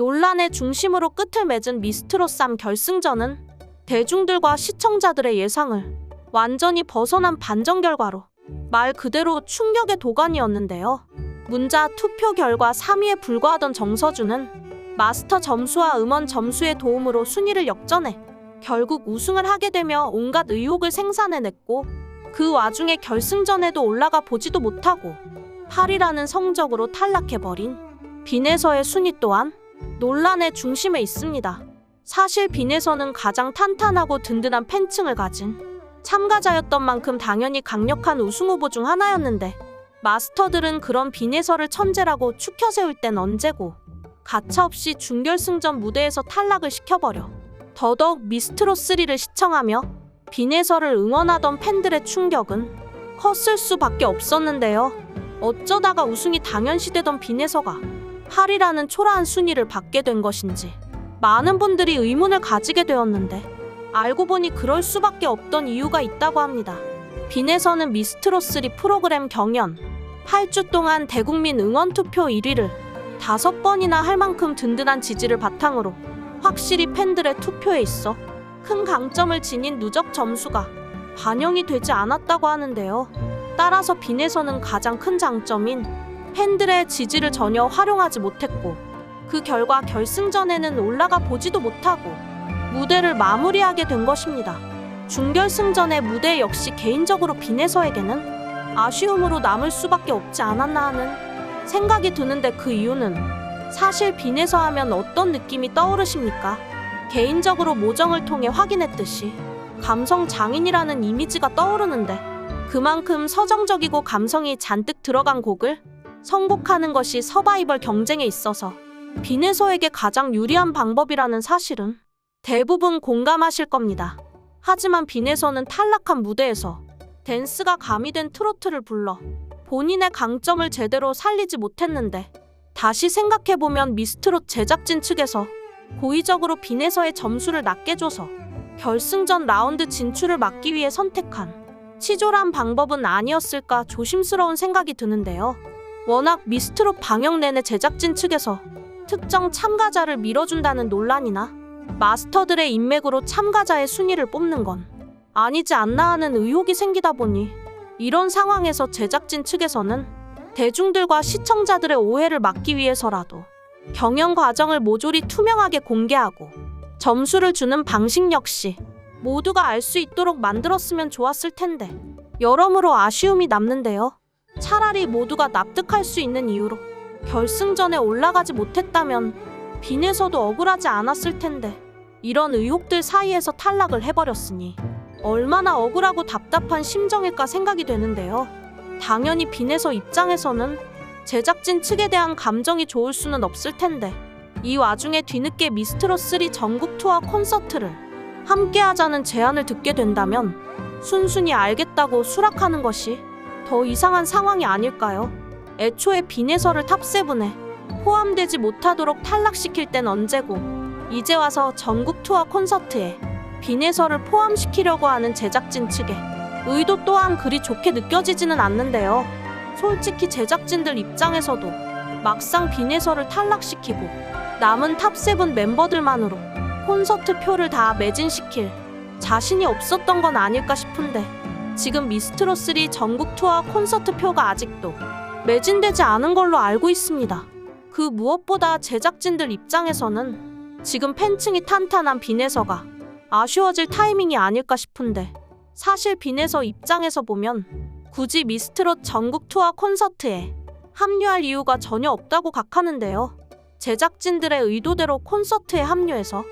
논란의 중심으로 끝을 맺은 미스트롯3 결승전은 대중들과 시청자들의 예상을 완전히 벗어난 반전 결과로 말 그대로 충격의 도가니였는데요. 문자 투표 결과 3위에 불과하던 정서준은 마스터 점수와 음원 점수의 도움으로 순위를 역전해 결국 우승을 하게 되며 온갖 의혹을 생산해냈고, 그 와중에 결승전에도 올라가 보지도 못하고 8위라는 성적으로 탈락해버린 빈에서의 순위 또한 논란의 중심에 있습니다. 사실 빈에서는 가장 탄탄하고 든든한 팬층을 가진 참가자였던 만큼 당연히 강력한 우승 후보 중 하나였는데, 마스터들은 그런 빈에서를 천재라고 추켜 세울 땐 언제고 가차없이 준결승전 무대에서 탈락을 시켜버려 더더욱 미스트롯3를 시청하며 빈에서를 응원하던 팬들의 충격은 컸을 수밖에 없었는데요. 어쩌다가 우승이 당연시되던 빈에서가 8위라는 초라한 순위를 받게 된 것인지 많은 분들이 의문을 가지게 되었는데, 알고 보니 그럴 수밖에 없던 이유가 있다고 합니다. 빈에서는 미스트롯3 프로그램 경연 8주 동안 대국민 응원투표 1위를 5번이나 할 만큼 든든한 지지를 바탕으로 확실히 팬들의 투표에 있어 큰 강점을 지닌 누적 점수가 반영이 되지 않았다고 하는데요. 따라서 빈에서는 가장 큰 장점인 팬들의 지지를 전혀 활용하지 못했고, 그 결과 결승전에는 올라가 보지도 못하고 무대를 마무리하게 된 것입니다. 준결승전의 무대 역시 개인적으로 빈에서에게는 아쉬움으로 남을 수밖에 없지 않았나 하는 생각이 드는데, 그 이유는 사실 빈에서 하면 어떤 느낌이 떠오르십니까? 개인적으로 모정을 통해 확인했듯이 감성 장인이라는 이미지가 떠오르는데, 그만큼 서정적이고 감성이 잔뜩 들어간 곡을 선곡하는 것이 서바이벌 경쟁에 있어서 빈에서에게 가장 유리한 방법이라는 사실은 대부분 공감하실 겁니다. 하지만 빈에서는 탈락한 무대에서 댄스가 가미된 트로트를 불러 본인의 강점을 제대로 살리지 못했는데, 다시 생각해보면 미스트롯 제작진 측에서 고의적으로 빈에서의 점수를 낮게 줘서 결승전 라운드 진출을 막기 위해 선택한 치졸한 방법은 아니었을까 조심스러운 생각이 드는데요. 워낙 미스트롯 방영 내내 제작진 측에서 특정 참가자를 밀어준다는 논란이나 마스터들의 인맥으로 참가자의 순위를 뽑는 건 아니지 않나 하는 의혹이 생기다 보니, 이런 상황에서 제작진 측에서는 대중들과 시청자들의 오해를 막기 위해서라도 경영 과정을 모조리 투명하게 공개하고 점수를 주는 방식 역시 모두가 알 수 있도록 만들었으면 좋았을 텐데, 여러모로 아쉬움이 남는데요. 차라리 모두가 납득할 수 있는 이유로 결승전에 올라가지 못했다면 빈에서도 억울하지 않았을 텐데, 이런 의혹들 사이에서 탈락을 해버렸으니 얼마나 억울하고 답답한 심정일까 생각이 되는데요. 당연히 빈에서 입장에서는 제작진 측에 대한 감정이 좋을 수는 없을 텐데, 이 와중에 뒤늦게 미스트롯3 전국 투어 콘서트를 함께 하자는 제안을 듣게 된다면 순순히 알겠다고 수락하는 것이 더 이상한 상황이 아닐까요? 애초에 빈에서를 탑7에 포함되지 못하도록 탈락시킬 땐 언제고, 이제 와서 전국 투어 콘서트에 빈에서를 포함시키려고 하는 제작진 측의 의도 또한 그리 좋게 느껴지지는 않는데요. 솔직히 제작진들 입장에서도 막상 빈에서를 탈락시키고 남은 탑7 멤버들만으로 콘서트 표를 다 매진시킬 자신이 없었던 건 아닐까 싶은데, 지금 미스트롯3 전국 투어 콘서트 표가 아직도 매진되지 않은 걸로 알고 있습니다. 그 무엇보다 제작진들 입장에서는 지금 팬층이 탄탄한 빈에서가 아쉬워질 타이밍이 아닐까 싶은데, 사실 빈에서 입장에서 보면 굳이 미스트롯 전국 투어 콘서트에 합류할 이유가 전혀 없다고 각하는데요. 제작진들의 의도대로 콘서트에 합류해서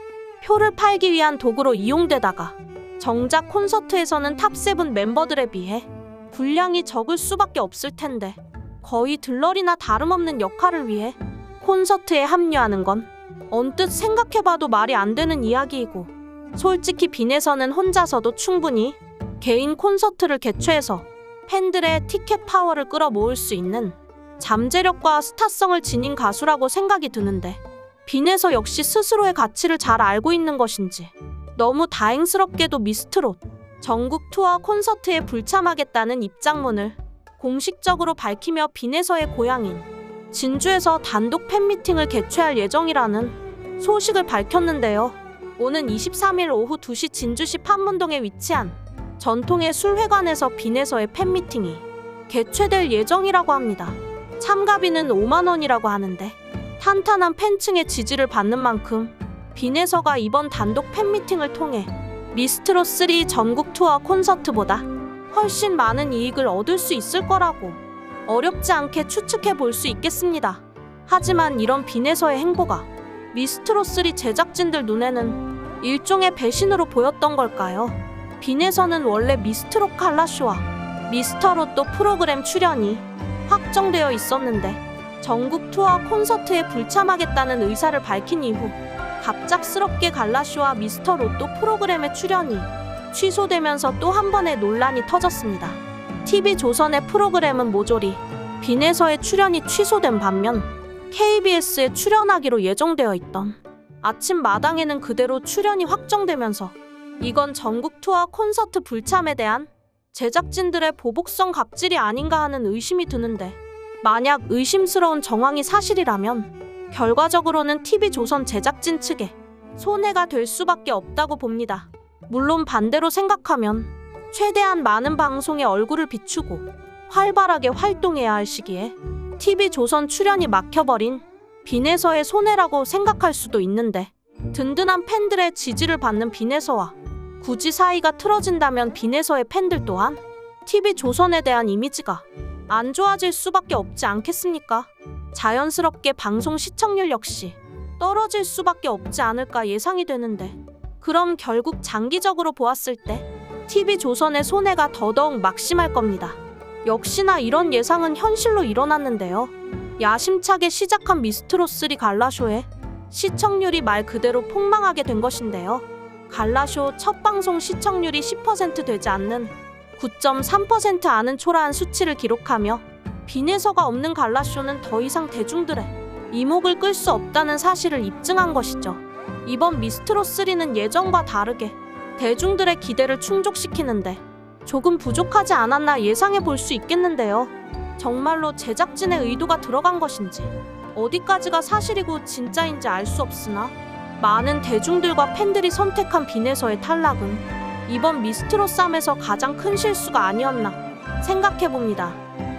표를 팔기 위한 도구로 이용되다가 정작 콘서트에서는 탑7 멤버들에 비해 분량이 적을 수밖에 없을 텐데, 거의 들러리나 다름없는 역할을 위해 콘서트에 합류하는 건 언뜻 생각해봐도 말이 안 되는 이야기이고, 솔직히 빈에서는 혼자서도 충분히 개인 콘서트를 개최해서 팬들의 티켓 파워를 끌어모을 수 있는 잠재력과 스타성을 지닌 가수라고 생각이 드는데, 빈에서 역시 스스로의 가치를 잘 알고 있는 것인지 너무 다행스럽게도 미스트롯 전국 투어 콘서트에 불참하겠다는 입장문을 공식적으로 밝히며 빈에서의 고향인 진주에서 단독 팬미팅을 개최할 예정이라는 소식을 밝혔는데요. 오는 23일 오후 2시 진주시 판문동에 위치한 전통의 술회관에서 빈에서의 팬미팅이 개최될 예정이라고 합니다. 참가비는 5만 원이라고 하는데 탄탄한 팬층의 지지를 받는 만큼 빈에서가 이번 단독 팬미팅을 통해 미스트롯3 전국 투어 콘서트보다 훨씬 많은 이익을 얻을 수 있을 거라고 어렵지 않게 추측해 볼 수 있겠습니다. 하지만 이런 빈에서의 행보가 미스트롯3 제작진들 눈에는 일종의 배신으로 보였던 걸까요? 빈에서는 원래 미스트롯 갈라쇼와 미스터로또 프로그램 출연이 확정되어 있었는데 전국 투어 콘서트에 불참하겠다는 의사를 밝힌 이후 갑작스럽게 갈라쇼와 미스터로또 프로그램의 출연이 취소되면서 또 한 번의 논란이 터졌습니다. TV조선의 프로그램은 모조리 빈에서의 출연이 취소된 반면 KBS에 출연하기로 예정되어 있던 아침마당에는 그대로 출연이 확정되면서 이건 전국 투어 콘서트 불참에 대한 제작진들의 보복성 갑질이 아닌가 하는 의심이 드는데, 만약 의심스러운 정황이 사실이라면 결과적으로는 TV조선 제작진 측에 손해가 될 수밖에 없다고 봅니다. 물론 반대로 생각하면 최대한 많은 방송에 얼굴을 비추고 활발하게 활동해야 할 시기에 TV조선 출연이 막혀버린 빈에서의 손해라고 생각할 수도 있는데, 든든한 팬들의 지지를 받는 빈에서와 굳이 사이가 틀어진다면 빈에서의 팬들 또한 TV조선에 대한 이미지가 안 좋아질 수밖에 없지 않겠습니까? 자연스럽게 방송 시청률 역시 떨어질 수밖에 없지 않을까 예상이 되는데, 그럼 결국 장기적으로 보았을 때 TV조선의 손해가 더더욱 막심할 겁니다. 역시나 이런 예상은 현실로 일어났는데요. 야심차게 시작한 미스트롯3 갈라쇼의 시청률이 말 그대로 폭망하게 된 것인데요. 갈라쇼 첫 방송 시청률이 10% 되지 않는 9.3% 아는 초라한 수치를 기록하며 빈에서가 없는 갈라쇼는 더 이상 대중들의 이목을 끌 수 없다는 사실을 입증한 것이죠. 이번 미스트롯3는 예전과 다르게 대중들의 기대를 충족시키는데 조금 부족하지 않았나 예상해 볼 수 있겠는데요. 정말로 제작진의 의도가 들어간 것인지 어디까지가 사실이고 진짜인지 알 수 없으나 많은 대중들과 팬들이 선택한 빈에서의 탈락은 이번 미스트롯3에서 가장 큰 실수가 아니었나 생각해봅니다.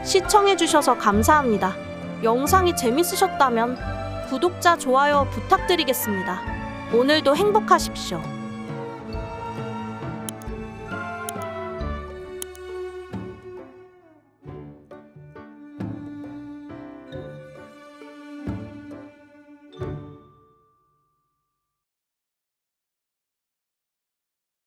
시청해주셔서 감사합니다. 영상이 재밌으셨다면 구독자, 좋아요 부탁드리겠습니다. 오늘도 행복하십시오.